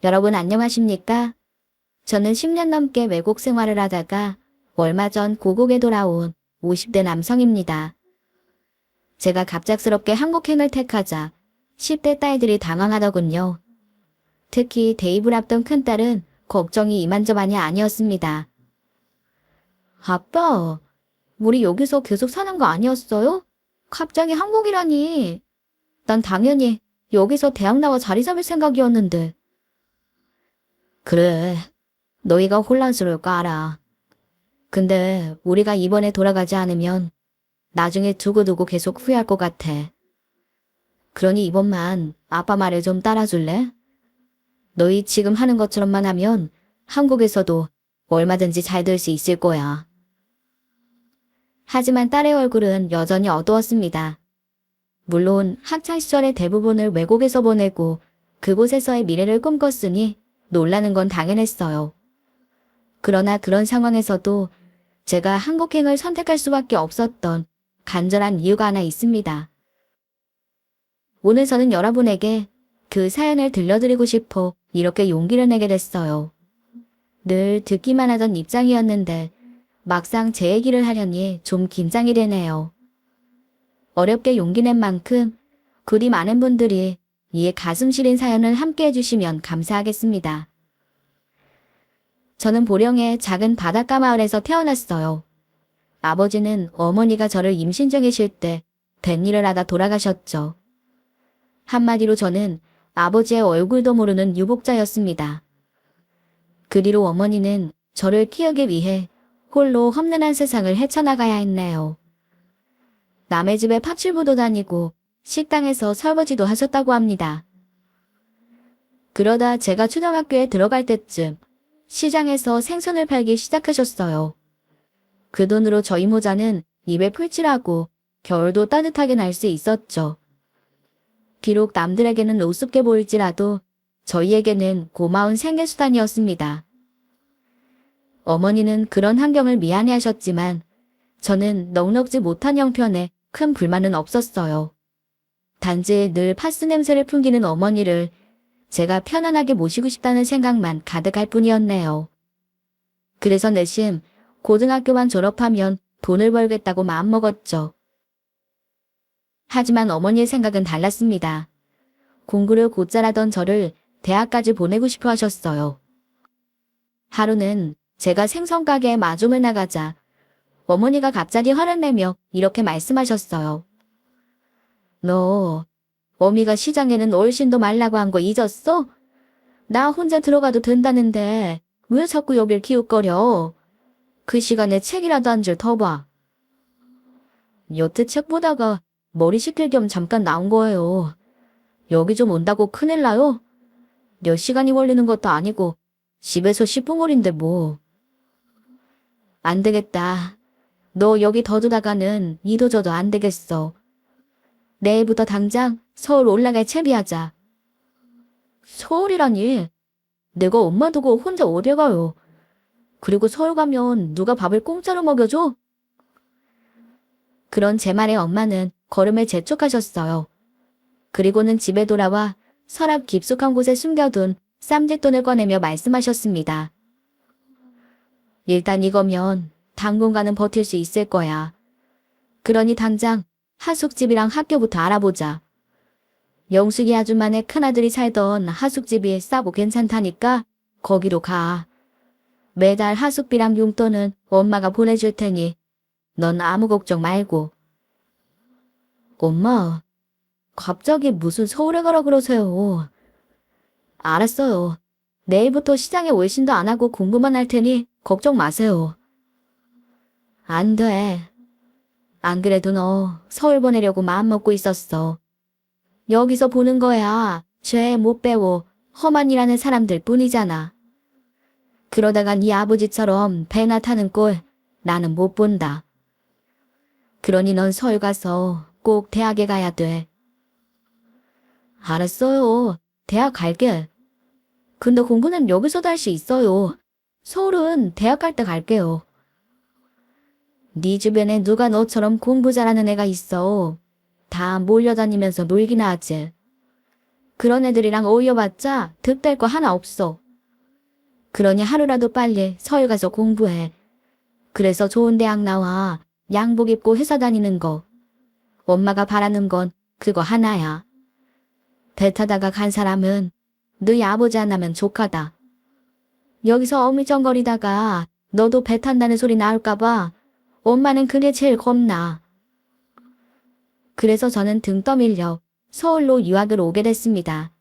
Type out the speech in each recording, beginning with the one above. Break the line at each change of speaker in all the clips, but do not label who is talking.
여러분 안녕하십니까? 저는 10년 넘게 외국 생활을 하다가 얼마 전 고국에 돌아온 50대 남성입니다. 제가 갑작스럽게 한국행을 택하자 10대 딸들이 당황하더군요. 특히 대입을 앞둔 큰딸은 걱정이 이만저만이 아니었습니다. 아빠, 우리 여기서 계속 사는 거 아니었어요? 갑자기 한국이라니. 난 당연히 여기서 대학 나와 자리 잡을 생각이었는데. 그래, 너희가 혼란스러울 거 알아. 근데 우리가 이번에 돌아가지 않으면 나중에 두고두고 계속 후회할 것 같아. 그러니 이번만 아빠 말을 좀 따라줄래? 너희 지금 하는 것처럼만 하면 한국에서도 얼마든지 잘 될 수 있을 거야. 하지만 딸의 얼굴은 여전히 어두웠습니다. 물론 학창시절의 대부분을 외국에서 보내고 그곳에서의 미래를 꿈꿨으니 놀라는 건 당연했어요. 그러나 그런 상황에서도 제가 한국행을 선택할 수밖에 없었던 간절한 이유가 하나 있습니다. 오늘 저는 여러분에게 그 사연을 들려드리고 싶어 이렇게 용기를 내게 됐어요. 늘 듣기만 하던 입장이었는데 막상 제 얘기를 하려니 좀 긴장이 되네요. 어렵게 용기 낸 만큼 그리 많은 분들이 이에 가슴 시린 사연을 함께 해주시면 감사하겠습니다. 저는 보령의 작은 바닷가 마을에서 태어났어요. 아버지는 어머니가 저를 임신 중이실 때 된 일을 하다 돌아가셨죠. 한마디로 저는 아버지의 얼굴도 모르는 유복자였습니다. 그 뒤로 어머니는 저를 키우기 위해 홀로 험난한 세상을 헤쳐나가야 했네요. 남의 집에 파출부도 다니고 식당에서 설거지도 하셨다고 합니다. 그러다 제가 초등학교에 들어갈 때쯤 시장에서 생선을 팔기 시작하셨어요. 그 돈으로 저희 모자는 입에 풀칠하고 겨울도 따뜻하게 날 수 있었죠. 비록 남들에게는 우습게 보일지라도 저희에게는 고마운 생계수단이었습니다. 어머니는 그런 환경을 미안해하셨지만 저는 넉넉지 못한 형편에 큰 불만은 없었어요. 단지 늘 파스 냄새를 풍기는 어머니를 제가 편안하게 모시고 싶다는 생각만 가득할 뿐이었네요. 그래서 내심 고등학교만 졸업하면 돈을 벌겠다고 마음먹었죠. 하지만 어머니의 생각은 달랐습니다. 공부를 곧잘 하던 저를 대학까지 보내고 싶어 하셨어요. 하루는 제가 생선가게에 마중을 나가자 어머니가 갑자기 화를 내며 이렇게 말씀하셨어요. 너, 어미가 시장에는 얼씬도 말라고 한 거 잊었어? 나 혼자 들어가도 된다는데 왜 자꾸 여길 기웃거려? 그 시간에 책이라도 한 줄 더 봐. 여태 책 보다가 머리 식힐 겸 잠깐 나온 거예요. 여기 좀 온다고 큰일 나요? 몇 시간이 걸리는 것도 아니고 집에서 10분 거리인데 뭐. 안 되겠다. 너 여기 더 두다가는 이도 저도 안 되겠어. 내일부터 당장 서울 올라갈 채비하자. 서울이라니? 내가 엄마 두고 혼자 어딜 가요? 그리고 서울 가면 누가 밥을 공짜로 먹여줘? 그런 제 말에 엄마는 걸음을 재촉하셨어요. 그리고는 집에 돌아와 서랍 깊숙한 곳에 숨겨둔 쌈짓돈을 꺼내며 말씀하셨습니다. 일단 이거면 당분간은 버틸 수 있을 거야. 그러니 당장 하숙집이랑 학교부터 알아보자. 영숙이 아줌마네 큰아들이 살던 하숙집이 싸고 괜찮다니까 거기로 가. 매달 하숙비랑 용돈은 엄마가 보내줄 테니 넌 아무 걱정 말고. 엄마, 갑자기 무슨 서울에 가라 그러세요. 알았어요. 내일부터 시장에 월신도 안 하고 공부만 할 테니 걱정 마세요. 안 돼. 안 그래도 너 서울 보내려고 마음먹고 있었어. 여기서 보는 거야. 죄 못 배워 험한 일하는 사람들 뿐이잖아. 그러다가 네 아버지처럼 배나 타는 꼴 나는 못 본다. 그러니 넌 서울 가서 꼭 대학에 가야 돼. 알았어요. 대학 갈게. 근데 공부는 여기서도 할 수 있어요. 서울은 대학 갈 때 갈게요. 네 주변에 누가 너처럼 공부 잘하는 애가 있어. 다 몰려다니면서 놀기나 하지. 그런 애들이랑 어울려봤자 득될 거 하나 없어. 그러니 하루라도 빨리 서울 가서 공부해. 그래서 좋은 대학 나와 양복 입고 회사 다니는 거. 엄마가 바라는 건 그거 하나야. 배 타다가 간 사람은 너희 아버지 안 나면 조카다. 여기서 어물쩡거리다가 너도 배 탄다는 소리 나올까봐 엄마는 그게 제일 겁나. 그래서 저는 등 떠밀려 서울로 유학을 오게 됐습니다.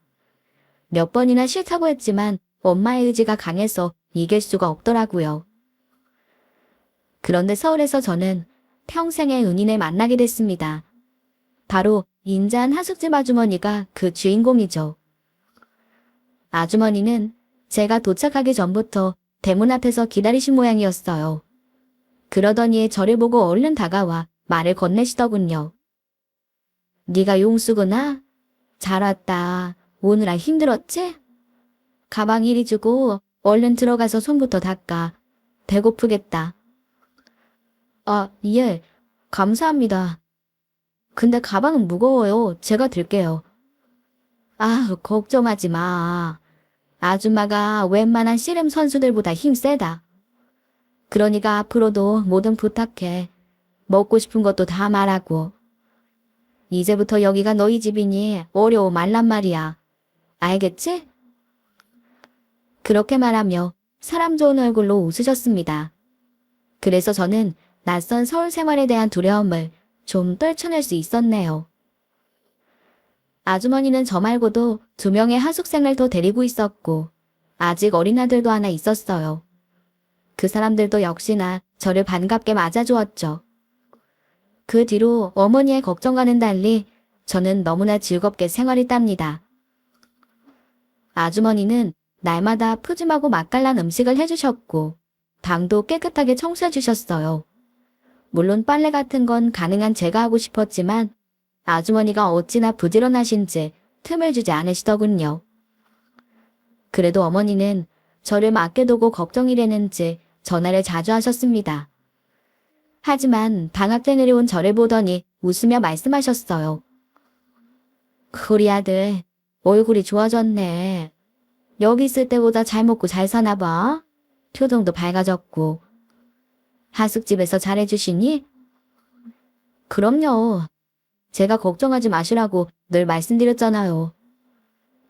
몇 번이나 싫다고 했지만 엄마의 의지가 강해서 이길 수가 없더라고요. 그런데 서울에서 저는 평생의 은인을 만나게 됐습니다. 바로 인자한 하숙집 아주머니가 그 주인공이죠. 아주머니는 제가 도착하기 전부터 대문 앞에서 기다리신 모양이었어요. 그러더니 저를 보고 얼른 다가와 말을 건네시더군요. 네가 용수구나? 잘 왔다. 오느라 힘들었지? 가방 이리 주고 얼른 들어가서 손부터 닦아. 배고프겠다. 아, 예. 감사합니다. 근데 가방은 무거워요. 제가 들게요. 아, 걱정하지 마. 아줌마가 웬만한 씨름 선수들보다 힘 세다. 그러니까 앞으로도 뭐든 부탁해. 먹고 싶은 것도 다 말하고. 이제부터 여기가 너희 집이니 어려워 말란 말이야. 알겠지? 그렇게 말하며 사람 좋은 얼굴로 웃으셨습니다. 그래서 저는 낯선 서울 생활에 대한 두려움을 좀 떨쳐낼 수 있었네요. 아주머니는 저 말고도 2명의 하숙생을 더 데리고 있었고 아직 어린 아들도 하나 있었어요. 그 사람들도 역시나 저를 반갑게 맞아주었죠. 그 뒤로 어머니의 걱정과는 달리 저는 너무나 즐겁게 생활했답니다. 아주머니는 날마다 푸짐하고 맛깔난 음식을 해주셨고 방도 깨끗하게 청소해 주셨어요. 물론 빨래 같은 건 가능한 제가 하고 싶었지만 아주머니가 어찌나 부지런하신지 틈을 주지 않으시더군요. 그래도 어머니는 저를 맡겨두고 걱정이라는지 전화를 자주 하셨습니다. 하지만 방학 때 내려온 저를 보더니 웃으며 말씀하셨어요. 우리 아들 얼굴이 좋아졌네. 여기 있을 때보다 잘 먹고 잘 사나 봐. 표정도 밝아졌고. 하숙집에서 잘해주시니? 그럼요. 제가 걱정하지 마시라고 늘 말씀드렸잖아요.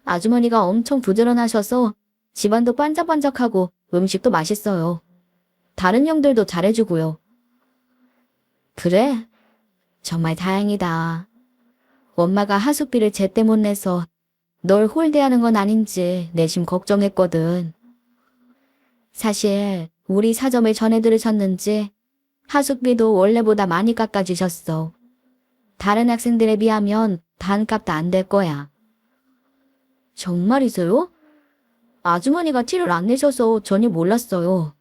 아주머니가 엄청 부지런하셔서 집안도 반짝반짝하고 음식도 맛있어요. 다른 형들도 잘해주고요. 그래? 정말 다행이다. 엄마가 하숙비를 제때 못 내서 널 홀대하는 건 아닌지 내심 걱정했거든. 사실 우리 사정을 전해 들으셨는지 하숙비도 원래보다 많이 깎아주셨어. 다른 학생들에 비하면 반값도 안 될 거야. 정말이세요? 아주머니가 티를 안 내셔서 전혀 몰랐어요.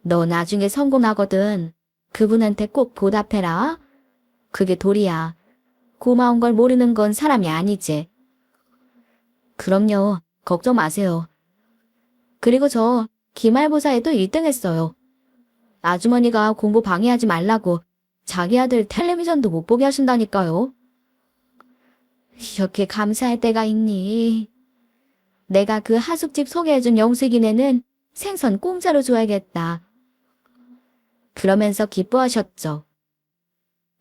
너 나중에 성공하거든. 그분한테 꼭 보답해라. 그게 도리야. 고마운 걸 모르는 건 사람이 아니지. 그럼요. 걱정 마세요. 그리고 저 기말고사에도 1등 했어요. 아주머니가 공부 방해하지 말라고 자기 아들 텔레비전도 못 보게 하신다니까요. 이렇게 감사할 때가 있니? 내가 그 하숙집 소개해준 영숙이네는 생선 공짜로 줘야겠다. 그러면서 기뻐하셨죠.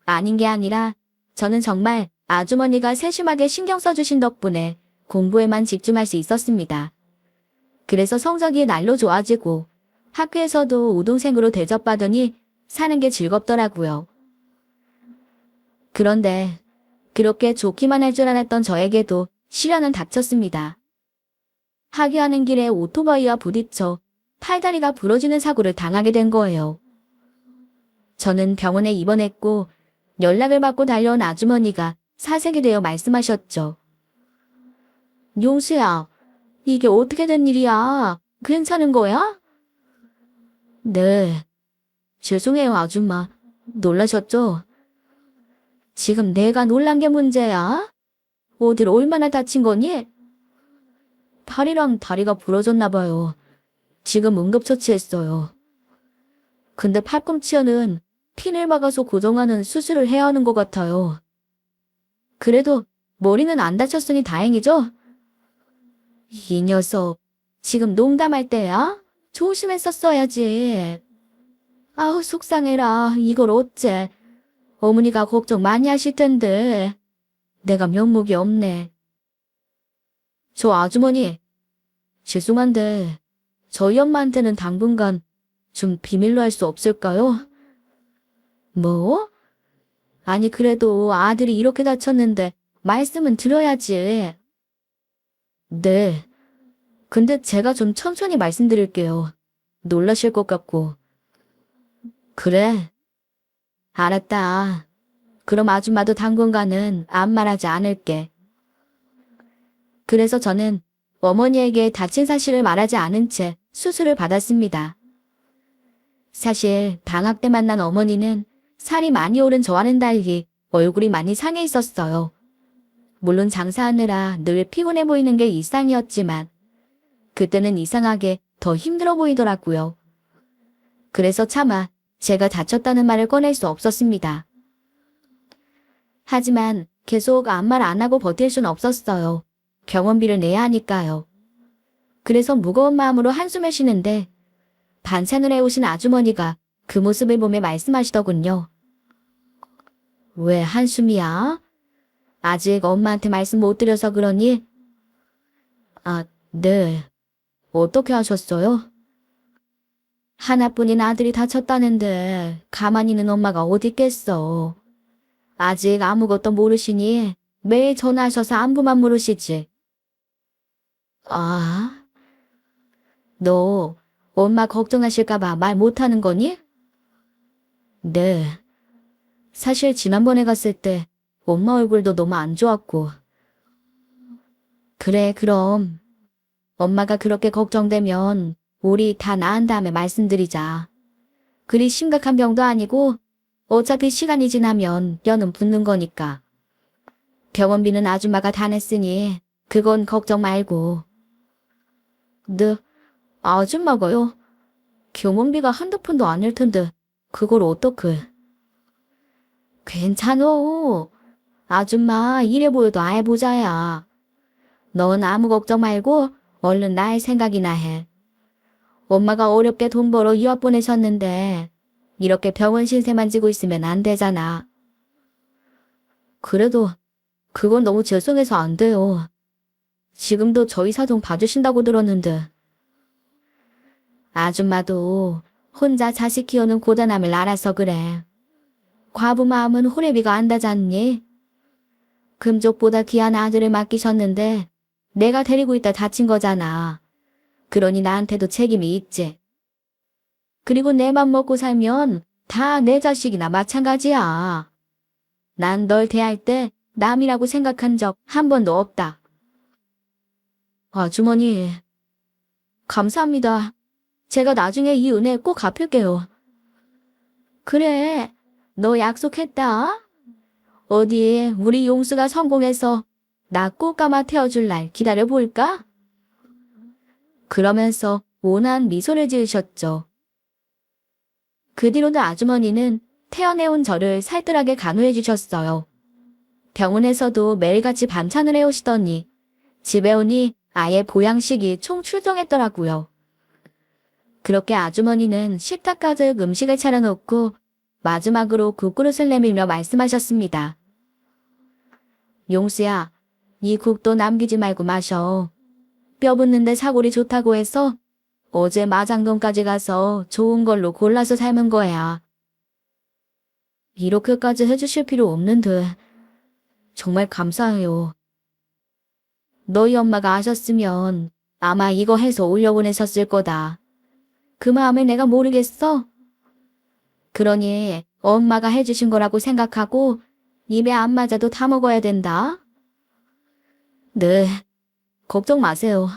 아닌 게 아니라 저는 정말 아주머니가 세심하게 신경 써주신 덕분에 공부에만 집중할 수 있었습니다. 그래서 성적이 날로 좋아지고 학교에서도 우등생으로 대접받으니 사는 게 즐겁더라고요. 그런데 그렇게 좋기만 할 줄 알았던 저에게도 시련은 닥쳤습니다. 하교하는 길에 오토바이와 부딪혀 팔다리가 부러지는 사고를 당하게 된 거예요. 저는 병원에 입원했고 연락을 받고 달려온 아주머니가 사색이 되어 말씀하셨죠. 용수야, 이게 어떻게 된 일이야? 괜찮은 거야? 네. 죄송해요, 아줌마. 놀라셨죠? 지금 내가 놀란 게 문제야? 어딜 얼마나 다친 거니? 팔이랑 다리가 부러졌나 봐요. 지금 응급처치했어요. 근데 팔꿈치에는 핀을 박아서 고정하는 수술을 해야 하는 것 같아요. 그래도 머리는 안 다쳤으니 다행이죠? 이 녀석, 지금 농담할 때야? 조심했었어야지. 아우, 속상해라. 이걸 어째. 어머니가 걱정 많이 하실 텐데. 내가 면목이 없네. 저 아주머니, 죄송한데, 저희 엄마한테는 당분간 좀 비밀로 할 수 없을까요? 뭐? 아니, 그래도 아들이 이렇게 다쳤는데 말씀은 드려야지. 네. 근데 제가 좀 천천히 말씀드릴게요. 놀라실 것 같고. 그래. 알았다. 그럼 아줌마도 당분간은 아무 말하지 않을게. 그래서 저는 어머니에게 다친 사실을 말하지 않은 채 수술을 받았습니다. 사실 방학 때 만난 어머니는 살이 많이 오른 저와는 달리 얼굴이 많이 상해 있었어요. 물론 장사하느라 늘 피곤해 보이는 게 일상이었지만 그때는 이상하게 더 힘들어 보이더라고요. 그래서 차마 제가 다쳤다는 말을 꺼낼 수 없었습니다. 하지만 계속 아무 말 안 하고 버틸 순 없었어요. 병원비를 내야 하니까요. 그래서 무거운 마음으로 한숨을 쉬는데 반찬을 해오신 아주머니가 그 모습을 보며 말씀하시더군요. 왜 한숨이야? 아직 엄마한테 말씀 못 드려서 그러니? 아, 네. 어떻게 하셨어요? 하나뿐인 아들이 다쳤다는데 가만히 있는 엄마가 어디 있겠어. 아직 아무것도 모르시니 매일 전화하셔서 안부만 물으시지. 아, 너 엄마 걱정하실까봐 말 못하는 거니? 네. 사실 지난번에 갔을 때 엄마 얼굴도 너무 안 좋았고. 그래, 그럼. 엄마가 그렇게 걱정되면 우리 다 나은 다음에 말씀드리자. 그리 심각한 병도 아니고 어차피 시간이 지나면 뼈는 붙는 거니까. 병원비는 아줌마가 다 냈으니 그건 걱정 말고. 네, 아줌마가요? 병원비가 한두 푼도 아닐 텐데 그걸 어떡해. 괜찮어. 아줌마 이래 보여도 아예 부자야. 넌 아무 걱정 말고 얼른 나을 생각이나 해. 엄마가 어렵게 돈 벌어 유학 보내셨는데 이렇게 병원 신세만 지고 있으면 안 되잖아. 그래도 그건 너무 죄송해서 안 돼요. 지금도 저희 사정 봐주신다고 들었는데. 아줌마도 혼자 자식 키우는 고단함을 알아서 그래. 과부 마음은 호래비가 안다잖니? 금쪽보다 귀한 아들을 맡기셨는데 내가 데리고 있다 다친 거잖아. 그러니 나한테도 책임이 있지. 그리고 내 맘 먹고 살면 다 내 자식이나 마찬가지야. 난 널 대할 때 남이라고 생각한 적 한 번도 없다. 아주머니, 감사합니다. 제가 나중에 이 은혜 꼭 갚을게요. 그래, 너 약속했다. 어디 우리 용수가 성공해서 나 꽃가마 태워줄 날 기다려볼까? 그러면서 온화한 미소를 지으셨죠. 그 뒤로도 아주머니는 태어내온 저를 살뜰하게 간호해 주셨어요. 병원에서도 매일같이 반찬을 해오시더니 집에 오니 아예 보양식이 총출동했더라고요. 그렇게 아주머니는 식탁 가득 음식을 차려놓고 마지막으로 국그릇을 내밀며 말씀하셨습니다. 용수야, 이 국도 남기지 말고 마셔. 뼈 붙는데 사골이 좋다고 해서 어제 마장동까지 가서 좋은 걸로 골라서 삶은 거야. 이렇게까지 해주실 필요 없는데 정말 감사해요. 너희 엄마가 아셨으면 아마 이거 해서 올려보내셨을 거다. 그 마음을 내가 모르겠어? 그러니 엄마가 해주신 거라고 생각하고 입에 안 맞아도 다 먹어야 된다. 네, 걱정 마세요.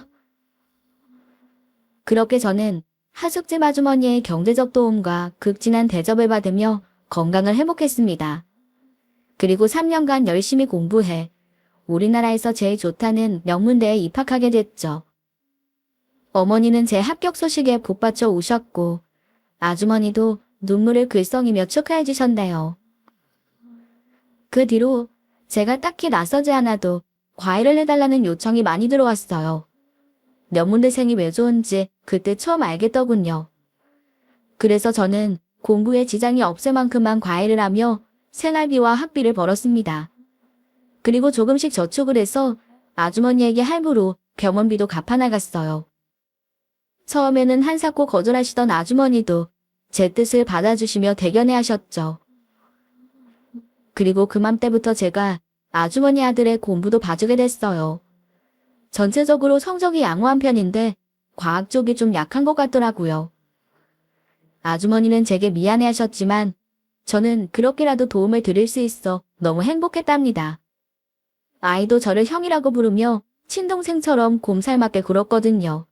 그렇게 저는 하숙집 아주머니의 경제적 도움과 극진한 대접을 받으며 건강을 회복했습니다. 그리고 3년간 열심히 공부해 우리나라에서 제일 좋다는 명문대에 입학하게 됐죠. 어머니는 제 합격 소식에 복받쳐 우셨고 아주머니도 눈물을 글썽이며 축하해 주셨네요. 그 뒤로 제가 딱히 나서지 않아도 과외를 해달라는 요청이 많이 들어왔어요. 명문대생이 왜 좋은지 그때 처음 알겠더군요. 그래서 저는 공부에 지장이 없을 만큼만 과외를 하며 생활비와 학비를 벌었습니다. 그리고 조금씩 저축을 해서 아주머니에게 할부로 병원비도 갚아나갔어요. 처음에는 한사코 거절하시던 아주머니도 제 뜻을 받아주시며 대견해 하셨죠. 그리고 그맘때부터 제가 아주머니 아들의 공부도 봐주게 됐어요. 전체적으로 성적이 양호한 편인데 과학 쪽이 좀 약한 것 같더라고요. 아주머니는 제게 미안해 하셨지만 저는 그렇게라도 도움을 드릴 수 있어 너무 행복했답니다. 아이도 저를 형이라고 부르며 친동생처럼 곰살맞게 굴었거든요.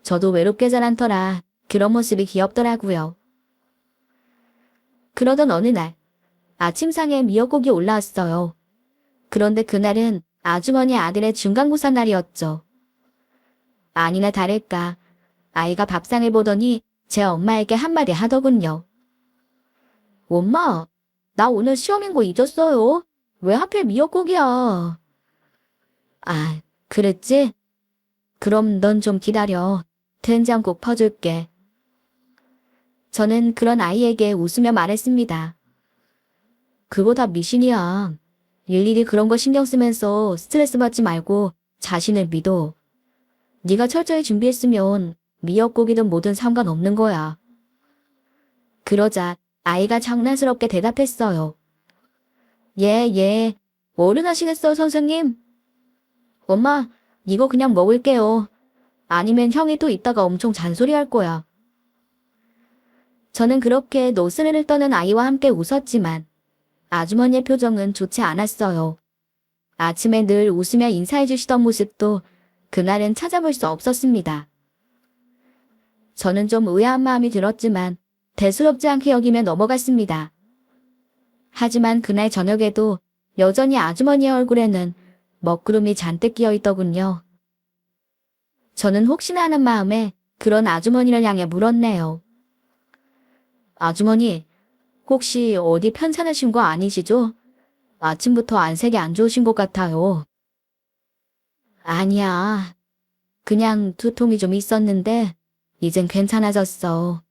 저도 외롭게 자란 터라 그런 모습이 귀엽더라고요. 그러던 어느 날 아침상에 미역국이 올라왔어요. 그런데 그날은 아주머니 아들의 중간고사 날이었죠. 아니나 다를까 아이가 밥상을 보더니 제 엄마에게 한마디 하더군요. 엄마, 나 오늘 시험인 거 잊었어요. 왜 하필 미역국이야? 아, 그랬지? 그럼 넌 좀 기다려. 된장국 퍼줄게. 저는 그런 아이에게 웃으며 말했습니다. 그거 다 미신이야. 일일이 그런 거 신경 쓰면서 스트레스 받지 말고 자신을 믿어. 네가 철저히 준비했으면 미역국이든 뭐든 상관없는 거야. 그러자 아이가 장난스럽게 대답했어요. 예, 어른 하시겠어, 선생님? 엄마, 이거 그냥 먹을게요. 아니면 형이 또 이따가 엄청 잔소리할 거야. 저는 그렇게 노스레를 떠는 아이와 함께 웃었지만 아주머니의 표정은 좋지 않았어요. 아침에 늘 웃으며 인사해 주시던 모습도 그날은 찾아볼 수 없었습니다. 저는 좀 의아한 마음이 들었지만 대수롭지 않게 여기며 넘어갔습니다. 하지만 그날 저녁에도 여전히 아주머니의 얼굴에는 먹구름이 잔뜩 끼어 있더군요. 저는 혹시나 하는 마음에 그런 아주머니를 향해 물었네요. 아주머니, 혹시 어디 편찮으신 거 아니시죠? 아침부터 안색이 안 좋으신 것 같아요. 아니야. 그냥 두통이 좀 있었는데 이젠 괜찮아졌어.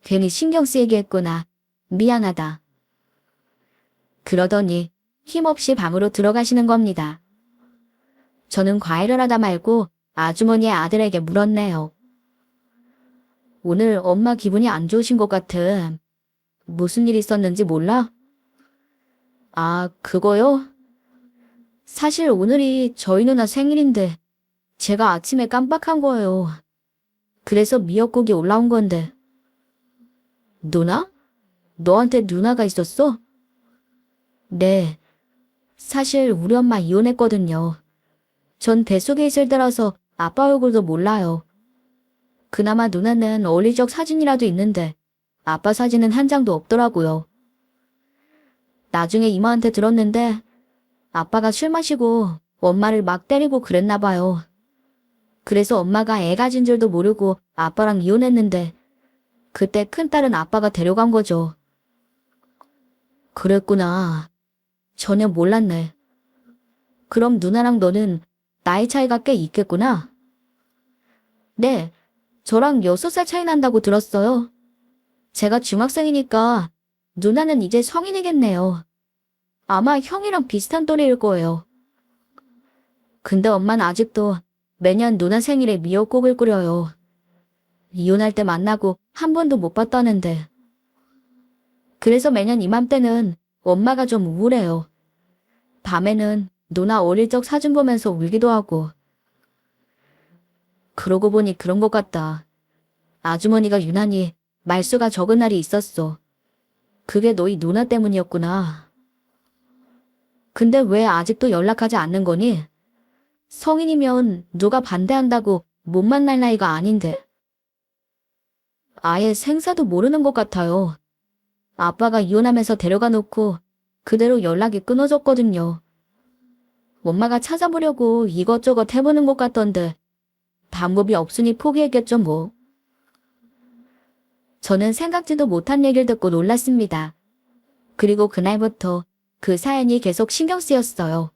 괜히 신경 쓰이게 했구나. 미안하다. 그러더니 힘없이 방으로 들어가시는 겁니다. 저는 과외를 하다 말고 아주머니의 아들에게 물었네요. 오늘 엄마 기분이 안 좋으신 것 같음. 무슨 일 있었는지 몰라? 아, 그거요? 사실 오늘이 저희 누나 생일인데 제가 아침에 깜빡한 거예요. 그래서 미역국이 올라온 건데. 누나? 너한테 누나가 있었어? 네. 사실 우리 엄마 이혼했거든요. 전 뱃속에 있을 때라서 아빠 얼굴도 몰라요. 그나마 누나는 어릴 적 사진이라도 있는데 아빠 사진은 한 장도 없더라고요. 나중에 이모한테 들었는데 아빠가 술 마시고 엄마를 막 때리고 그랬나 봐요. 그래서 엄마가 애 가진 줄도 모르고 아빠랑 이혼했는데 그때 큰딸은 아빠가 데려간 거죠. 그랬구나. 전혀 몰랐네. 그럼 누나랑 너는 나이 차이가 꽤 있겠구나? 네, 저랑 6살 차이 난다고 들었어요. 제가 중학생이니까 누나는 이제 성인이겠네요. 아마 형이랑 비슷한 또래일 거예요. 근데 엄마는 아직도 매년 누나 생일에 미역국을 끓여요. 이혼할 때 만나고 한 번도 못 봤다는데. 그래서 매년 이맘때는 엄마가 좀 우울해요. 밤에는 누나 어릴 적 사진 보면서 울기도 하고. 그러고 보니 그런 것 같다. 아주머니가 유난히 말수가 적은 날이 있었어. 그게 너희 누나 때문이었구나. 근데 왜 아직도 연락하지 않는 거니? 성인이면 누가 반대한다고 못 만날 나이가 아닌데. 아예 생사도 모르는 것 같아요. 아빠가 이혼하면서 데려가 놓고 그대로 연락이 끊어졌거든요. 엄마가 찾아보려고 이것저것 해보는 것 같던데 방법이 없으니 포기했겠죠 뭐. 저는 생각지도 못한 얘기를 듣고 놀랐습니다. 그리고 그날부터 그 사연이 계속 신경 쓰였어요.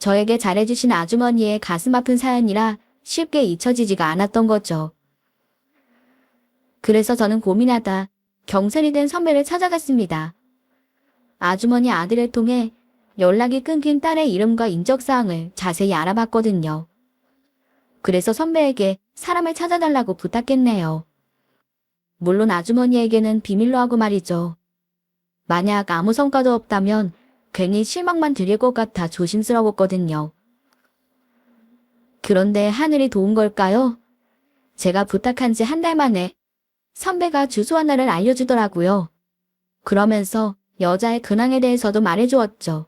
저에게 잘해주신 아주머니의 가슴 아픈 사연이라 쉽게 잊혀지지가 않았던 거죠. 그래서 저는 고민하다 경찰이 된 선배를 찾아갔습니다. 아주머니 아들을 통해 연락이 끊긴 딸의 이름과 인적사항을 자세히 알아봤거든요. 그래서 선배에게 사람을 찾아달라고 부탁했네요. 물론 아주머니에게는 비밀로 하고 말이죠. 만약 아무 성과도 없다면 괜히 실망만 드릴 것 같아 조심스러웠거든요. 그런데 하늘이 도운 걸까요? 제가 부탁한 지 한 달 만에 선배가 주소 하나를 알려주더라고요. 그러면서 여자의 근황에 대해서도 말해주었죠.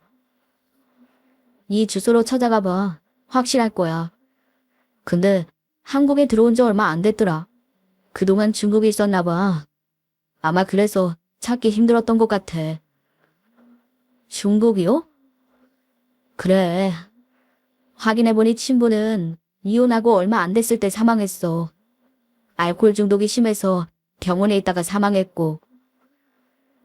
이 주소로 찾아가 봐. 확실할 거야. 근데 한국에 들어온 지 얼마 안 됐더라. 그동안 중국에 있었나 봐. 아마 그래서 찾기 힘들었던 것 같아. 중국이요? 그래. 확인해보니 친부는 이혼하고 얼마 안 됐을 때 사망했어. 알코올 중독이 심해서 병원에 있다가 사망했고,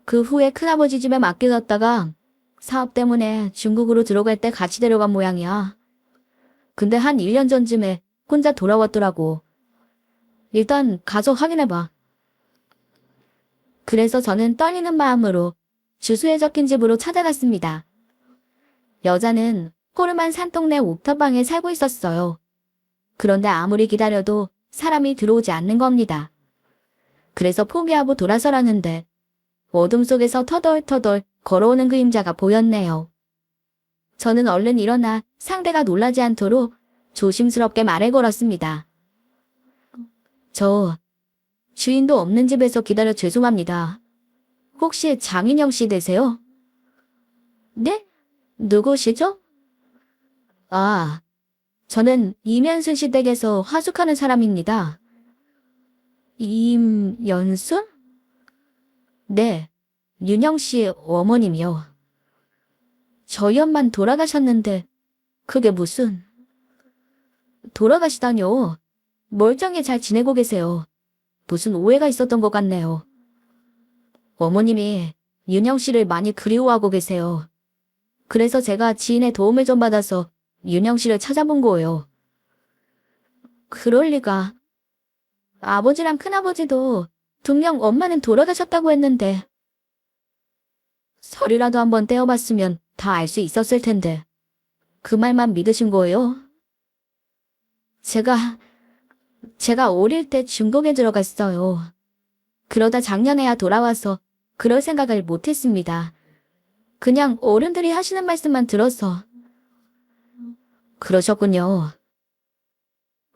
그 후에 큰아버지 집에 맡겨졌다가 사업 때문에 중국으로 들어갈 때 같이 데려간 모양이야. 근데 한 1년 전쯤에 혼자 돌아왔더라고. 일단 가서 확인해봐. 그래서 저는 떨리는 마음으로 주소에 적힌 집으로 찾아갔습니다. 여자는 호르만 산동네 옥탑방에 살고 있었어요. 그런데 아무리 기다려도 사람이 들어오지 않는 겁니다. 그래서 포기하고 돌아서라는데 어둠 속에서 터덜터덜 걸어오는 그림자가 보였네요. 저는 얼른 일어나 상대가 놀라지 않도록 조심스럽게 말을 걸었습니다. 저 주인도 없는 집에서 기다려 죄송합니다. 혹시 장인영 씨 되세요? 네? 누구시죠? 아, 저는 이면순 씨 댁에서 하숙하는 사람입니다. 임연순? 네, 윤영 씨 어머님이요. 저희 엄만 돌아가셨는데 그게 무슨... 돌아가시다뇨. 멀쩡히 잘 지내고 계세요. 무슨 오해가 있었던 것 같네요. 어머님이 윤영 씨를 많이 그리워하고 계세요. 그래서 제가 지인의 도움을 좀 받아서 윤영 씨를 찾아본 거예요. 그럴 리가. 아버지랑 큰아버지도 분명 엄마는 돌아가셨다고 했는데 설이라도 한번 떼어봤으면 다 알 수 있었을 텐데 그 말만 믿으신 거예요? 제가 어릴 때 중국에 들어갔어요. 그러다 작년에야 돌아와서 그럴 생각을 못했습니다. 그냥 어른들이 하시는 말씀만 들어서. 그러셨군요.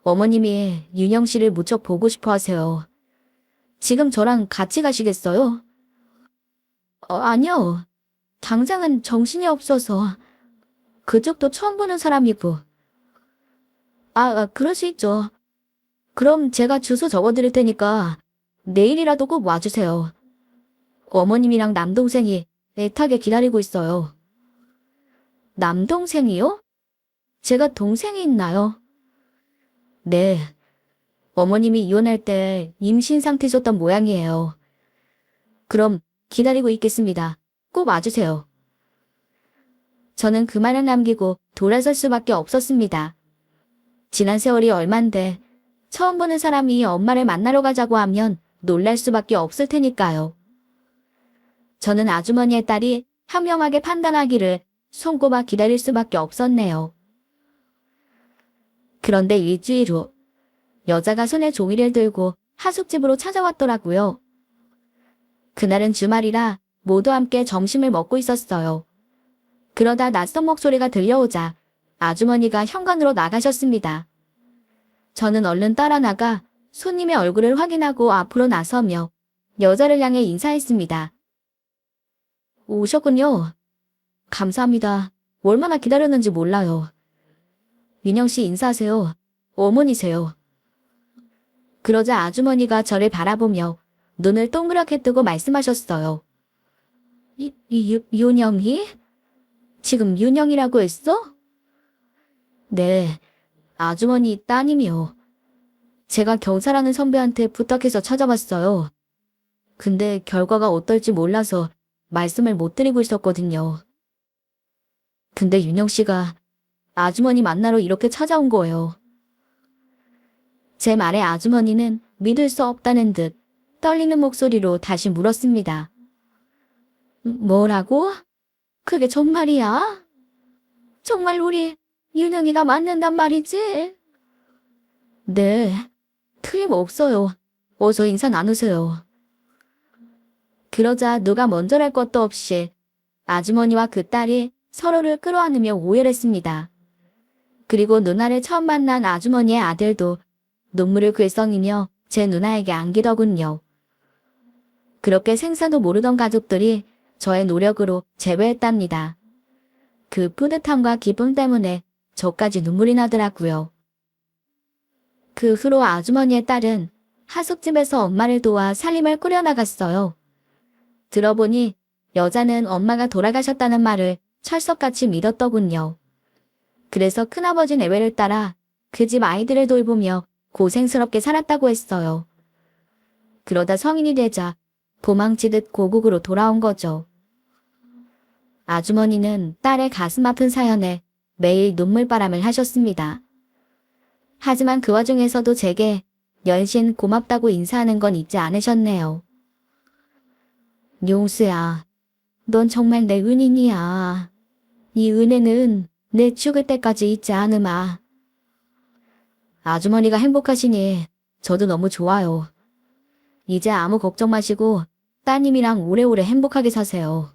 어머님이 윤영 씨를 무척 보고 싶어 하세요. 지금 저랑 같이 가시겠어요? 아니요. 당장은 정신이 없어서. 그쪽도 처음 보는 사람이고. 그럴 수 있죠. 그럼 제가 주소 적어드릴 테니까 내일이라도 꼭 와주세요. 어머님이랑 남동생이 애타게 기다리고 있어요. 남동생이요? 제가 동생이 있나요? 네. 어머님이 이혼할 때 임신 상태셨던 모양이에요. 그럼 기다리고 있겠습니다. 꼭 와주세요. 저는 그 말을 남기고 돌아설 수밖에 없었습니다. 지난 세월이 얼만데 처음 보는 사람이 엄마를 만나러 가자고 하면 놀랄 수밖에 없을 테니까요. 저는 아주머니의 딸이 현명하게 판단하기를 손꼽아 기다릴 수밖에 없었네요. 그런데 일주일 후 여자가 손에 종이를 들고 하숙집으로 찾아왔더라고요. 그날은 주말이라 모두 함께 점심을 먹고 있었어요. 그러다 낯선 목소리가 들려오자 아주머니가 현관으로 나가셨습니다. 저는 얼른 따라 나가 손님의 얼굴을 확인하고 앞으로 나서며 여자를 향해 인사했습니다. 오셨군요. 감사합니다. 얼마나 기다렸는지 몰라요. 민영 씨 인사하세요. 어머니세요. 그러자 아주머니가 저를 바라보며 눈을 동그랗게 뜨고 말씀하셨어요. 윤영이? 지금 윤영이라고 했어? 네, 아주머니 따님이요. 제가 경사라는 선배한테 부탁해서 찾아봤어요. 근데 결과가 어떨지 몰라서 말씀을 못 드리고 있었거든요. 근데 윤영 씨가 아주머니 만나러 이렇게 찾아온 거예요. 제 말에 아주머니는 믿을 수 없다는 듯 떨리는 목소리로 다시 물었습니다. 뭐라고? 그게 정말이야? 정말 우리 윤영이가 맞는단 말이지? 네, 틀림없어요. 어서 인사 나누세요. 그러자 누가 먼저랄 것도 없이 아주머니와 그 딸이 서로를 끌어안으며 오열했습니다. 그리고 누나를 처음 만난 아주머니의 아들도 눈물을 글썽이며 제 누나에게 안기더군요. 그렇게 생사도 모르던 가족들이 저의 노력으로 재회했답니다. 그 뿌듯함과 기쁨 때문에 저까지 눈물이 나더라고요. 그 후로 아주머니의 딸은 하숙집에서 엄마를 도와 살림을 꾸려나갔어요. 들어보니 여자는 엄마가 돌아가셨다는 말을 철석같이 믿었더군요. 그래서 큰아버지 내외를 따라 그 집 아이들을 돌보며 고생스럽게 살았다고 했어요. 그러다 성인이 되자 도망치듯 고국으로 돌아온 거죠. 아주머니는 딸의 가슴 아픈 사연에 매일 눈물바람을 하셨습니다. 하지만 그 와중에서도 제게 연신 고맙다고 인사하는 건 잊지 않으셨네요. 용수야, 넌 정말 내 은인이야. 이 은혜는 내 죽을 때까지 잊지 않으마. 아주머니가 행복하시니 저도 너무 좋아요. 이제 아무 걱정 마시고 따님이랑 오래오래 행복하게 사세요.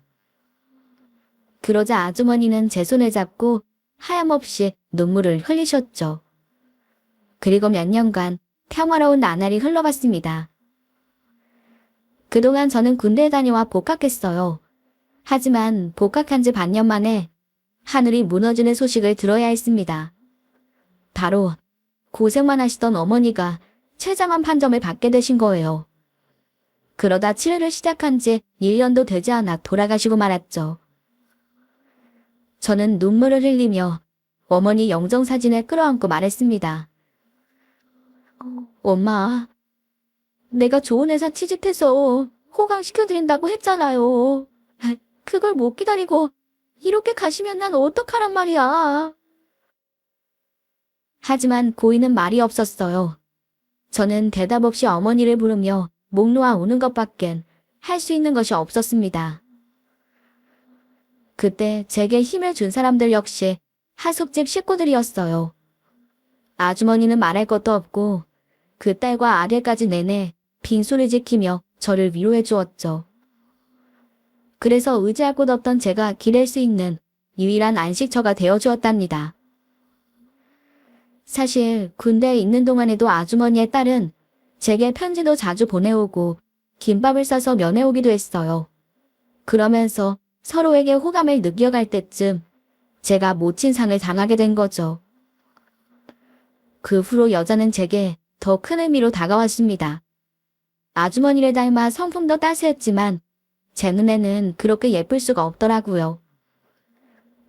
그러자 아주머니는 제 손을 잡고 하염없이 눈물을 흘리셨죠. 그리고 몇 년간 평화로운 나날이 흘러갔습니다. 그동안 저는 군대에 다녀와 복학했어요. 하지만 복학한 지 반년 만에 하늘이 무너지는 소식을 들어야 했습니다. 바로 고생만 하시던 어머니가 최장암 판정을 받게 되신 거예요. 그러다 치료를 시작한 지 1년도 되지 않아 돌아가시고 말았죠. 저는 눈물을 흘리며 어머니 영정사진을 끌어안고 말했습니다. 엄마, 내가 좋은 회사 취직해서 호강시켜드린다고 했잖아요. 그걸 못 기다리고 이렇게 가시면 난 어떡하란 말이야. 하지만 고인은 말이 없었어요. 저는 대답 없이 어머니를 부르며 목 놓아 우는 것밖엔 할 수 있는 것이 없었습니다. 그때 제게 힘을 준 사람들 역시 하숙집 식구들이었어요. 아주머니는 말할 것도 없고 그 딸과 아들까지 내내 빈소를 지키며 저를 위로해 주었죠. 그래서 의지할 곳 없던 제가 기댈 수 있는 유일한 안식처가 되어주었답니다. 사실 군대에 있는 동안에도 아주머니의 딸은 제게 편지도 자주 보내오고 김밥을 싸서 면회오기도 했어요. 그러면서 서로에게 호감을 느껴갈 때쯤 제가 모친상을 당하게 된 거죠. 그 후로 여자는 제게 더 큰 의미로 다가왔습니다. 아주머니를 닮아 성품도 따스했지만 제 눈에는 그렇게 예쁠 수가 없더라고요.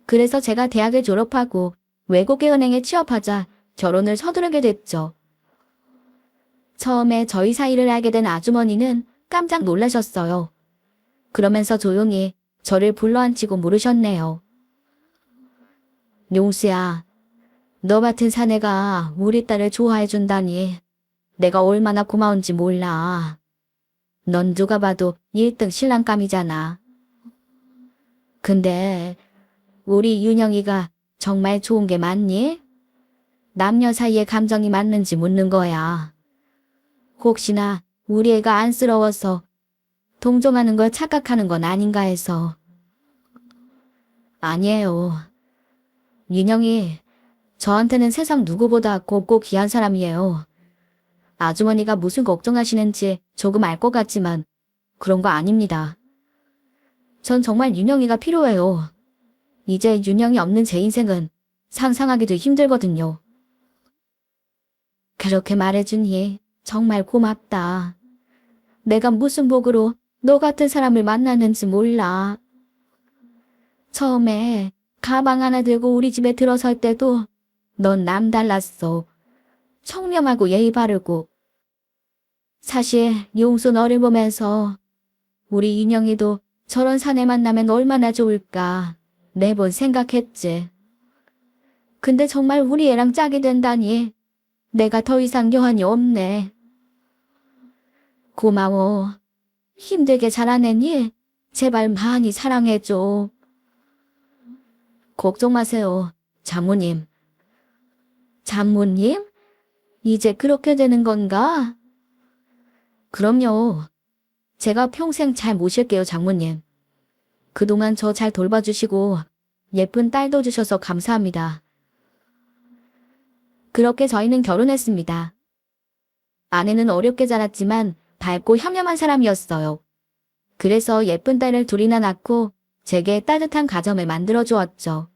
그래서 제가 대학을 졸업하고 외국계 은행에 취업하자 결혼을 서두르게 됐죠. 처음에 저희 사이를 알게 된 아주머니는 깜짝 놀라셨어요. 그러면서 조용히 저를 불러앉히고 물으셨네요. 용수야, 너 같은 사내가 우리 딸을 좋아해준다니 내가 얼마나 고마운지 몰라. 넌 누가 봐도 1등 신랑감이잖아. 근데 우리 윤영이가 정말 좋은 게 맞니? 남녀 사이의 감정이 맞는지 묻는 거야. 혹시나 우리 애가 안쓰러워서 동정하는 걸 착각하는 건 아닌가 해서. 아니에요. 윤영이 저한테는 세상 누구보다 곱고 귀한 사람이에요. 아주머니가 무슨 걱정하시는지 조금 알 것 같지만 그런 거 아닙니다. 전 정말 윤영이가 필요해요. 이제 윤영이 없는 제 인생은 상상하기도 힘들거든요. 그렇게 말해주니 정말 고맙다. 내가 무슨 복으로 너 같은 사람을 만났는지 몰라. 처음에 가방 하나 들고 우리 집에 들어설 때도 넌 남달랐어. 청렴하고 예의 바르고. 사실 용수 너를 보면서 우리 인영이도 저런 사내 만나면 얼마나 좋을까 매번 생각했지. 근데 정말 우리 애랑 짝이 된다니 내가 더 이상 여한이 없네. 고마워. 힘들게 자라내니 제발 많이 사랑해줘. 걱정 마세요, 장모님. 장모님? 이제 그렇게 되는 건가? 그럼요. 제가 평생 잘 모실게요, 장모님. 그동안 저 잘 돌봐주시고 예쁜 딸도 주셔서 감사합니다. 그렇게 저희는 결혼했습니다. 아내는 어렵게 자랐지만 밝고 현명한 사람이었어요. 그래서 예쁜 딸을 둘이나 낳고 제게 따뜻한 가정을 만들어 주었죠.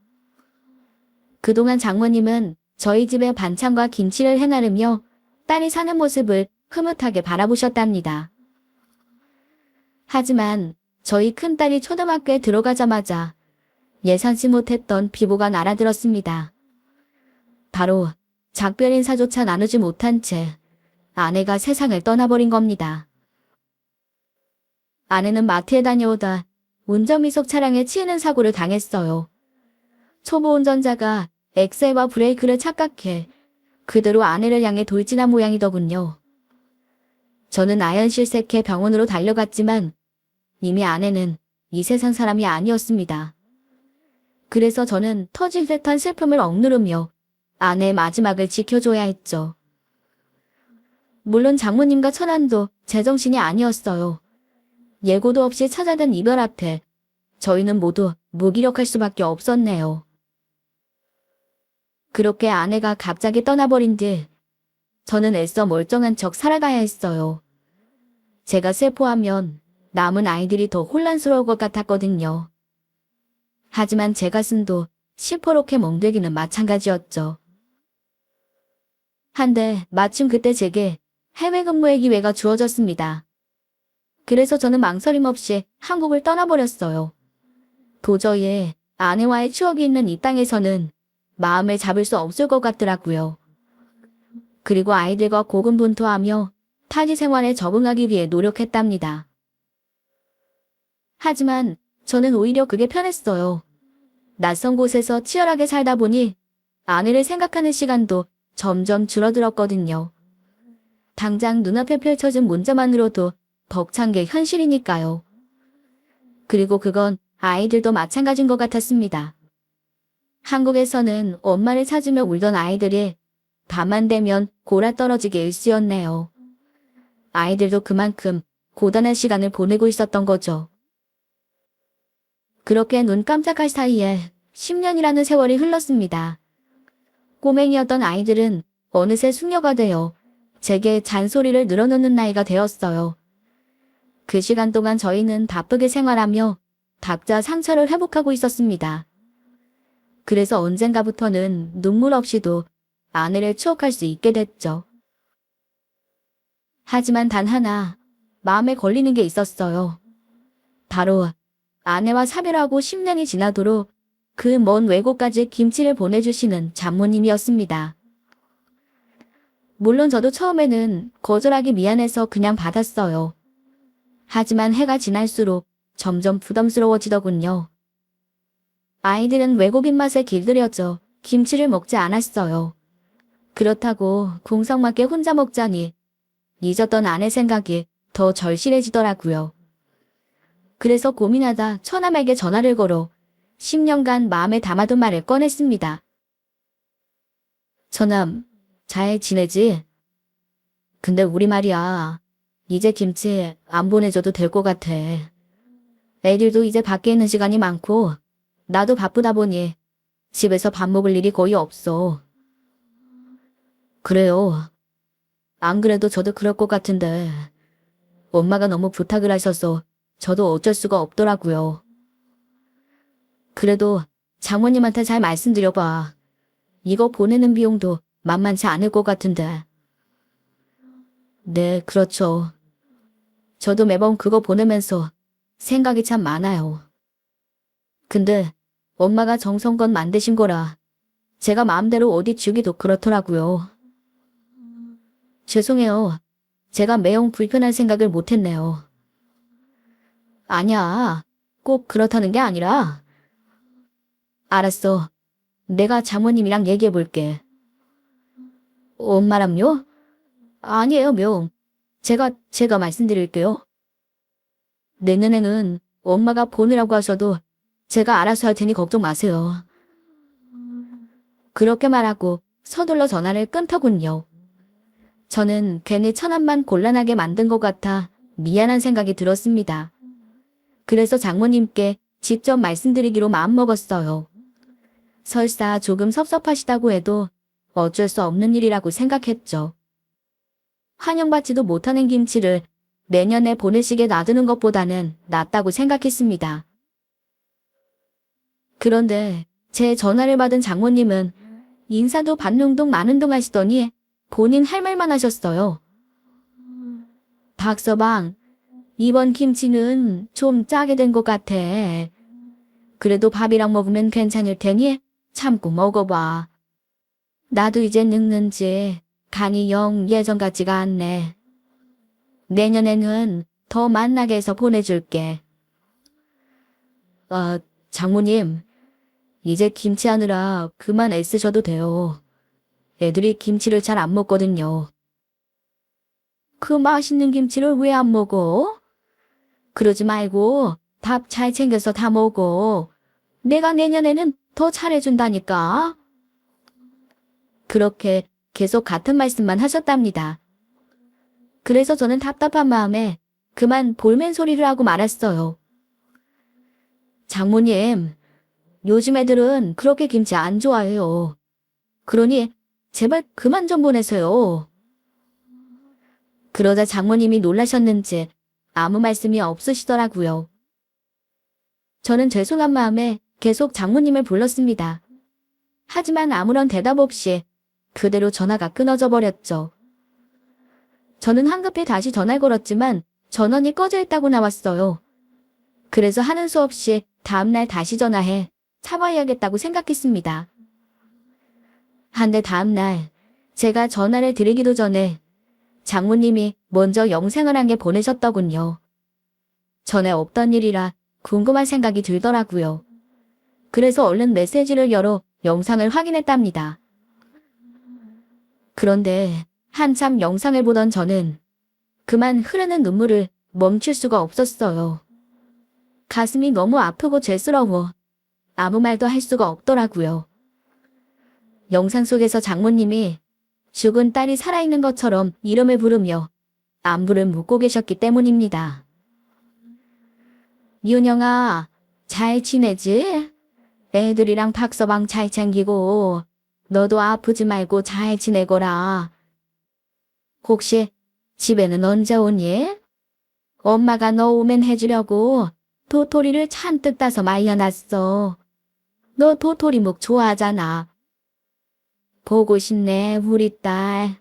그동안 장모님은 저희 집에 반찬과 김치를 해나르며 딸이 사는 모습을 흐뭇하게 바라보셨답니다. 하지만 저희 큰딸이 초등학교에 들어가자마자 예상치 못했던 비보가 날아들었습니다. 바로 작별 인사조차 나누지 못한 채 아내가 세상을 떠나버린 겁니다. 아내는 마트에 다녀오다 운전미숙 차량에 치이는 사고를 당했어요. 초보 운전자가 엑셀과 브레이크를 착각해 그대로 아내를 향해 돌진한 모양이더군요. 저는 아연실색해 병원으로 달려갔지만 이미 아내는 이 세상 사람이 아니었습니다. 그래서 저는 터질 듯한 슬픔을 억누르며 아내의 마지막을 지켜줘야 했죠. 물론 장모님과 천안도 제정신이 아니었어요. 예고도 없이 찾아든 이별 앞에 저희는 모두 무기력할 수밖에 없었네요. 그렇게 아내가 갑자기 떠나버린 뒤 저는 애써 멀쩡한 척 살아가야 했어요. 제가 슬퍼하면 남은 아이들이 더 혼란스러울 것 같았거든요. 하지만 제 가슴도 시퍼렇게 멍들기는 마찬가지였죠. 한데 마침 그때 제게 해외 근무의 기회가 주어졌습니다. 그래서 저는 망설임 없이 한국을 떠나버렸어요. 도저히 아내와의 추억이 있는 이 땅에서는 마음을 잡을 수 없을 것 같더라고요. 그리고 아이들과 고군분투하며 타지 생활에 적응하기 위해 노력했답니다. 하지만 저는 오히려 그게 편했어요. 낯선 곳에서 치열하게 살다 보니 아내를 생각하는 시간도 점점 줄어들었거든요. 당장 눈앞에 펼쳐진 문제만으로도 벅찬 게 현실이니까요. 그리고 그건 아이들도 마찬가지인 것 같았습니다. 한국에서는 엄마를 찾으며 울던 아이들이 밤만 되면 골아떨어지게 일쑤였네요. 아이들도 그만큼 고단한 시간을 보내고 있었던 거죠. 그렇게 눈 깜짝할 사이에 10년이라는 세월이 흘렀습니다. 꼬맹이였던 아이들은 어느새 숙녀가 되어 제게 잔소리를 늘어놓는 나이가 되었어요. 그 시간 동안 저희는 바쁘게 생활하며 각자 상처를 회복하고 있었습니다. 그래서 언젠가부터는 눈물 없이도 아내를 추억할 수 있게 됐죠. 하지만 단 하나 마음에 걸리는 게 있었어요. 바로 아내와 사별하고 10년이 지나도록 그 먼 외국까지 김치를 보내주시는 장모님이었습니다. 물론 저도 처음에는 거절하기 미안해서 그냥 받았어요. 하지만 해가 지날수록 점점 부담스러워지더군요. 아이들은 외국 입맛에 길들여져 김치를 먹지 않았어요. 그렇다고 궁상맞게 혼자 먹자니 잊었던 아내 생각이 더 절실해지더라고요. 그래서 고민하다 처남에게 전화를 걸어 10년간 마음에 담아둔 말을 꺼냈습니다. 처남, 잘 지내지? 근데 우리 말이야, 이제 김치 안 보내줘도 될 것 같아. 애들도 이제 밖에 있는 시간이 많고 나도 바쁘다 보니 집에서 밥 먹을 일이 거의 없어. 그래요. 안 그래도 저도 그럴 것 같은데 엄마가 너무 부탁을 하셔서 저도 어쩔 수가 없더라고요. 그래도 장모님한테 잘 말씀드려봐. 이거 보내는 비용도 만만치 않을 것 같은데. 네, 그렇죠. 저도 매번 그거 보내면서 생각이 참 많아요. 근데 엄마가 정성껏 만드신 거라 제가 마음대로 어디 주기도 그렇더라고요. 죄송해요. 제가 매형 불편한 생각을 못했네요. 아니야. 꼭 그렇다는 게 아니라 알았어. 내가 장모님이랑 얘기해 볼게. 엄마랑요? 아니에요, 명. 제가 말씀드릴게요. 내년에는 엄마가 보느라고 하셔도 제가 알아서 할 테니 걱정 마세요. 그렇게 말하고 서둘러 전화를 끊더군요. 저는 괜히 처남만 곤란하게 만든 것 같아 미안한 생각이 들었습니다. 그래서 장모님께 직접 말씀드리기로 마음먹었어요. 설사 조금 섭섭하시다고 해도 어쩔 수 없는 일이라고 생각했죠. 환영받지도 못하는 김치를 내년에 보내시게 놔두는 것보다는 낫다고 생각했습니다. 그런데 제 전화를 받은 장모님은 인사도 반릉동 마는동 하시더니 본인 할 말만 하셨어요. 박서방, 이번 김치는 좀 짜게 된 것 같아. 그래도 밥이랑 먹으면 괜찮을 테니 참고 먹어봐. 나도 이제 늙는지 간이 영 예전 같지가 않네. 내년에는 더 맛나게 해서 보내줄게. 장모님, 이제 김치 하느라 그만 애쓰셔도 돼요. 애들이 김치를 잘 안 먹거든요. 그 맛있는 김치를 왜 안 먹어? 그러지 말고 밥 잘 챙겨서 다 먹어. 내가 내년에는 더 잘해준다니까. 그렇게 계속 같은 말씀만 하셨답니다. 그래서 저는 답답한 마음에 그만 볼멘 소리를 하고 말았어요. 장모님, 요즘 애들은 그렇게 김치 안 좋아해요. 그러니 제발 그만 좀 보내세요. 그러자 장모님이 놀라셨는지 아무 말씀이 없으시더라고요. 저는 죄송한 마음에 계속 장모님을 불렀습니다. 하지만 아무런 대답 없이 그대로 전화가 끊어져 버렸죠. 저는 한급히 다시 전화를 걸었지만 전원이 꺼져 있다고 나왔어요. 그래서 하는 수 없이 다음날 다시 전화해 참아야겠다고 생각했습니다. 한데 다음날 제가 전화를 드리기도 전에 장모님이 먼저 영상을 한 개 보내셨더군요. 전에 없던 일이라 궁금한 생각이 들더라고요. 그래서 얼른 메시지를 열어 영상을 확인했답니다. 그런데 한참 영상을 보던 저는 그만 흐르는 눈물을 멈출 수가 없었어요. 가슴이 너무 아프고 죄스러워 아무 말도 할 수가 없더라고요. 영상 속에서 장모님이 죽은 딸이 살아있는 것처럼 이름을 부르며 안부를 묻고 계셨기 때문입니다. 윤영아, 잘 지내지? 애들이랑 박서방 잘 챙기고 너도 아프지 말고 잘 지내거라. 혹시 집에는 언제 오니? 엄마가 너 오면 해주려고 도토리를 잔뜩 따서 말려놨어. 너 도토리묵 좋아하잖아. 보고 싶네, 우리 딸.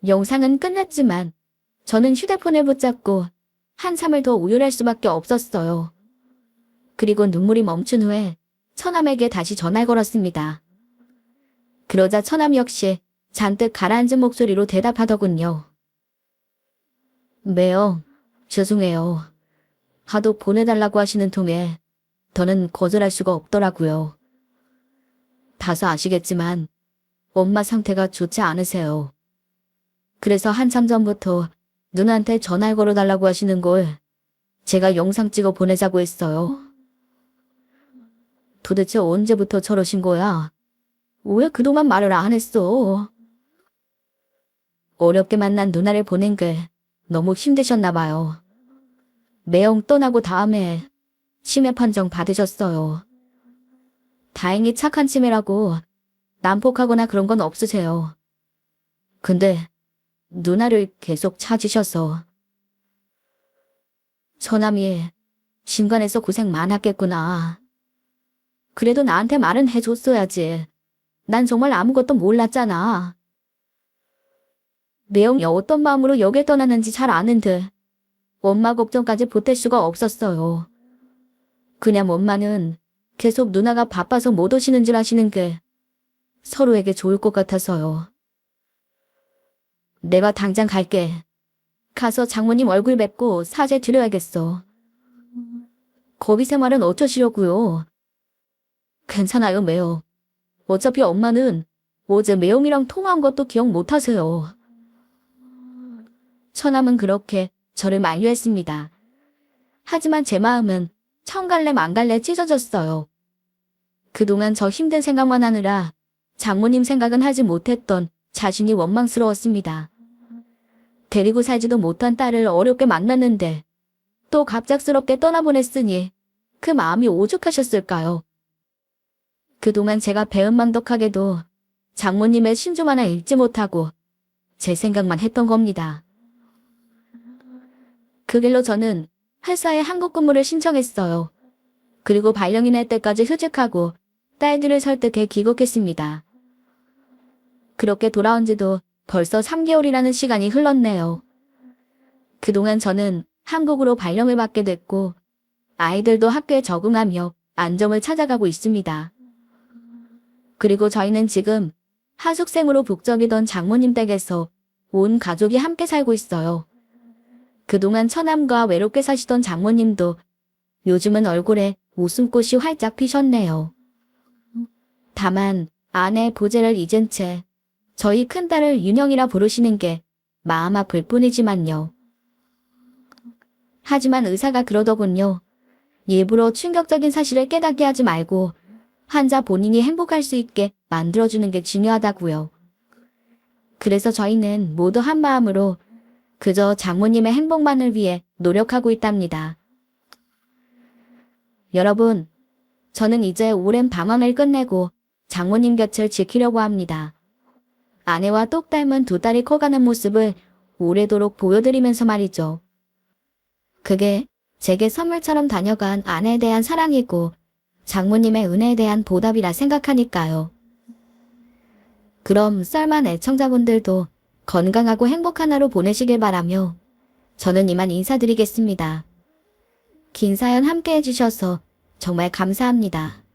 영상은 끝났지만 저는 휴대폰을 붙잡고 한참을 더 우울할 수밖에 없었어요. 그리고 눈물이 멈춘 후에 처남에게 다시 전화를 걸었습니다. 그러자 처남 역시 잔뜩 가라앉은 목소리로 대답하더군요. 매형, 죄송해요. 하도 보내달라고 하시는 통에 더는 거절할 수가 없더라고요. 다소 아시겠지만 엄마 상태가 좋지 않으세요. 그래서 한참 전부터 누나한테 전화를 걸어달라고 하시는 걸 제가 영상 찍어 보내자고 했어요. 도대체 언제부터 저러신 거야? 왜 그동안 말을 안 했어? 어렵게 만난 누나를 보낸 게 너무 힘드셨나 봐요. 매형 떠나고 다음에 치매 판정 받으셨어요. 다행히 착한 치매라고 난폭하거나 그런 건 없으세요. 근데 누나를 계속 찾으셔서 처남이 진간에서 고생 많았겠구나. 그래도 나한테 말은 해줬어야지. 난 정말 아무것도 몰랐잖아. 매형이 어떤 마음으로 여길 떠났는지 잘 아는데 엄마 걱정까지 보탤 수가 없었어요. 그냥 엄마는 계속 누나가 바빠서 못 오시는 줄 아시는 게 서로에게 좋을 것 같아서요. 내가 당장 갈게. 가서 장모님 얼굴 뵙고 사죄 드려야겠어. 거비 생활은 어쩌시려고요? 괜찮아요, 매요. 어차피 엄마는 어제 매형이랑 통화한 것도 기억 못하세요. 처남은 그렇게 저를 만류했습니다. 하지만 제 마음은 천갈래 만갈래 찢어졌어요. 그동안 저 힘든 생각만 하느라 장모님 생각은 하지 못했던 자신이 원망스러웠습니다. 데리고 살지도 못한 딸을 어렵게 만났는데 또 갑작스럽게 떠나보냈으니 그 마음이 오죽하셨을까요? 그동안 제가 배은망덕하게도 장모님의 심좀 하나 읽지 못하고 제 생각만 했던 겁니다. 그 길로 저는 회사에 한국 근무를 신청했어요. 그리고 발령이 날 때까지 휴직하고 딸들을 설득해 귀국했습니다. 그렇게 돌아온 지도 벌써 3개월이라는 시간이 흘렀네요. 그동안 저는 한국으로 발령을 받게 됐고 아이들도 학교에 적응하며 안정을 찾아가고 있습니다. 그리고 저희는 지금 하숙생으로 북적이던 장모님 댁에서 온 가족이 함께 살고 있어요. 그동안 처남과 외롭게 사시던 장모님도 요즘은 얼굴에 웃음꽃이 활짝 피셨네요. 다만 아내 보재를 잊은 채 저희 큰딸을 윤영이라 부르시는 게 마음 아플 뿐이지만요. 하지만 의사가 그러더군요. 일부러 충격적인 사실을 깨닫게 하지 말고 환자 본인이 행복할 수 있게 만들어주는 게 중요하다고요. 그래서 저희는 모두 한 마음으로 그저 장모님의 행복만을 위해 노력하고 있답니다. 여러분, 저는 이제 오랜 방황을 끝내고 장모님 곁을 지키려고 합니다. 아내와 똑 닮은 두 딸이 커가는 모습을 오래도록 보여드리면서 말이죠. 그게 제게 선물처럼 다녀간 아내에 대한 사랑이고 장모님의 은혜에 대한 보답이라 생각하니까요. 그럼 썰만 애청자분들도 건강하고 행복한 하루 보내시길 바라며 저는 이만 인사드리겠습니다. 긴 사연 함께 해주셔서 정말 감사합니다.